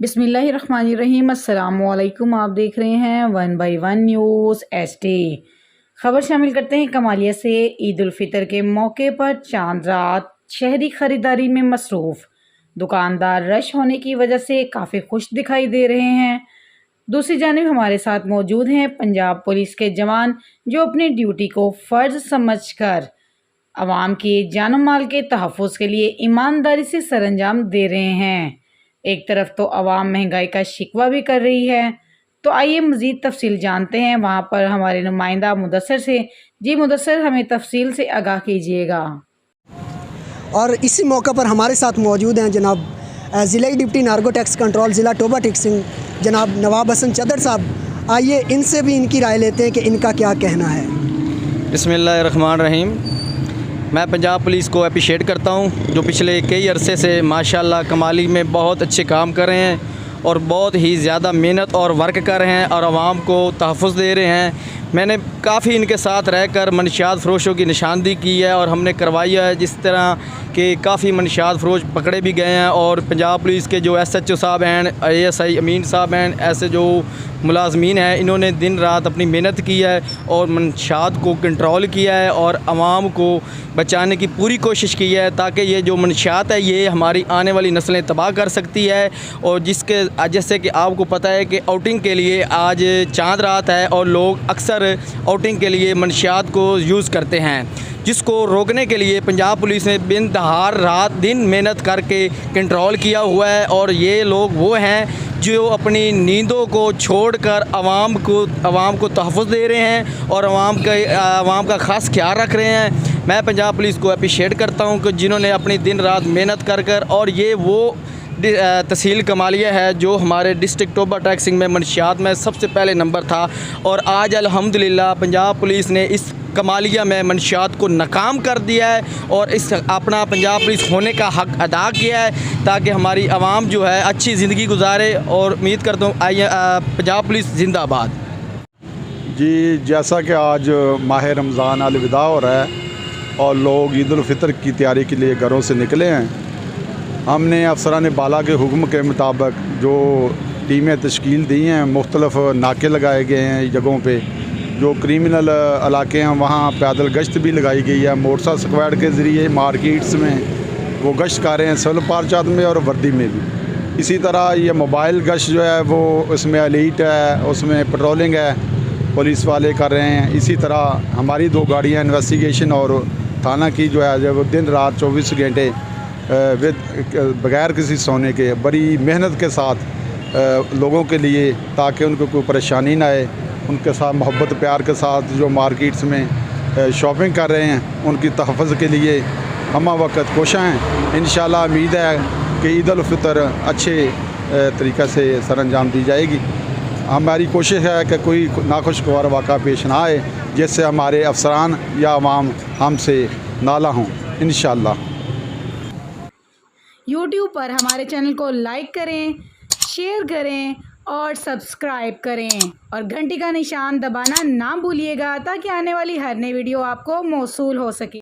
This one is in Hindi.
बिस्मिल्लाहिर्रहमानिर्रहीम। अस्सलामुअलैकुम। आप देख रहे हैं 1 बाय 1 न्यूज़ HD। खबर शामिल करते हैं कमालिया से। ईद उल फितर के मौके पर चांद रात शहरी ख़रीदारी में मसरूफ़। दुकानदार रश होने की वजह से काफ़ी खुश दिखाई दे रहे हैं। दूसरी जानिब हमारे साथ मौजूद हैं पंजाब पुलिस के जवान, जो अपनी ड्यूटी को फ़र्ज़ समझकर आवाम की जान माल के तहफ़्फ़ुज़ के लिए ईमानदारी से सरअंजाम दे रहे हैं। एक तरफ तो आवाम महंगाई का शिकवा भी कर रही है, तो आइए मज़ीद तफसील जानते हैं वहाँ पर हमारे नुमाइंदा मुदस्सर से। जी मुदस्सर, हमें तफसील से आगाह कीजिएगा। और इसी मौके पर हमारे साथ मौजूद हैं जनाब ज़िला डिप्टी नार्को टैक्स कंट्रोल ज़िला टोबा टिक्सिंग जनाब नवाब हसन चदर साहब। आइए इनसे भी इनकी राय लेते हैं कि इनका क्या कहना है। बिस्मिल्लाहिर्रहमानिर्रहीम। मैं पंजाब पुलिस को अप्रिशिएट करता हूं, जो पिछले कई अरसे से माशाल्लाह कमाली में बहुत अच्छे काम कर रहे हैं और बहुत ही ज़्यादा मेहनत और वर्क कर रहे हैं और आवाम को तहफ़्फ़ुज़ दे रहे हैं। मैंने काफ़ी इनके साथ रहकर मनशियात फ़रोशों की निशानदी की है और हमने करवाई है, जिस तरह के काफ़ी मनशियात फ़रोश पकड़े भी गए हैं। और पंजाब पुलिस के जो SHO साहब हैं, ASI अमीन साहब हैं, ऐसे जो मुलाजमीन हैं, इन्होंने दिन रात अपनी मेहनत की है और मनशियात को कंट्रोल किया है और आवाम को बचाने की पूरी कोशिश की है, ताकि ये जो मनशियात है ये हमारी आने वाली नस्लें तबाह कर सकती है। और जैसे कि आपको पता है कि आउटिंग के लिए आज चांद रात है और लोग अक्सर आउटिंग के लिए मनशियात को यूज़ करते हैं, जिसको रोकने के लिए पंजाब पुलिस ने बिन दहाड़ रात दिन मेहनत करके कंट्रोल किया हुआ है। और ये लोग वो हैं जो अपनी नींदों को छोड़कर आवाम को तहफ़्फ़ुज़ दे रहे हैं और आवाम का ख़ास ख्याल रख रहे हैं। मैं पंजाब पुलिस को अप्रिशिएट करता हूं कि जिन्होंने अपनी दिन रात मेहनत कर और ये वो तहसील कमालिया है जो हमारे डिस्ट्रिक्ट टोबा टैक्सिंग में मनशियात में सबसे पहले नंबर था। और आज अल्हम्दुलिल्लाह पंजाब पुलिस ने इस कमालिया में मनशियात को नाकाम कर दिया है और इस अपना पंजाब पुलिस होने का हक़ अदा किया है, ताकि हमारी आवाम जो है अच्छी ज़िंदगी गुजारे। और उम्मीद करता हूँ पंजाब पुलिस जिंदाबाद। जी, जैसा कि आज माह रमज़ान अलविदा हो रहा है और लोग ईद उल फितर की तैयारी के लिए घरों से निकले हैं, हमने अफसरान बाला के हुक्म के मुताबिक जो टीमें तश्कील दी हैं, मुख्तलिफ नाके लगाए गए हैं जगहों पे, जो क्रिमिनल इलाके हैं वहाँ पैदल गश्त भी लगाई गई है। मोटरसाइकिल स्क्वाड के ज़रिए मार्केट्स में वो गश्त कर रहे हैं, सिविल पार्चात में और वर्दी में भी। इसी तरह ये मोबाइल गश्त जो है वो उसमें एलीट है, उसमें पेट्रोलिंग है, पुलिस वाले कर रहे हैं। इसी तरह हमारी 2 गाड़ियाँ इन्वेस्टिगेशन और थाना की जो है जब दिन रात 24 घंटे बग़ैर किसी सोने के बड़ी मेहनत के साथ लोगों के लिए, ताकि उनको कोई परेशानी ना आए, उनके साथ मोहब्बत प्यार के साथ जो मार्केट्स में शॉपिंग कर रहे हैं उनकी तहफ़्फ़ुज़ के लिए हम वक्त कोशिश हैं। इंशाल्लाह उम्मीद है कि ईद उल फितर अच्छे तरीक़े से सरअंजाम दी जाएगी। हमारी कोशिश है कि कोई नाखुशगवार वाक़ा पेश ना आए जिससे हमारे अफसरान या अवाम हमसे नाला हों, इंशाल्लाह। YouTube पर हमारे चैनल को लाइक करें, शेयर करें और सब्सक्राइब करें और घंटी का निशान दबाना ना भूलिएगा, ताकि आने वाली हर नई वीडियो आपको मौसूल हो सके।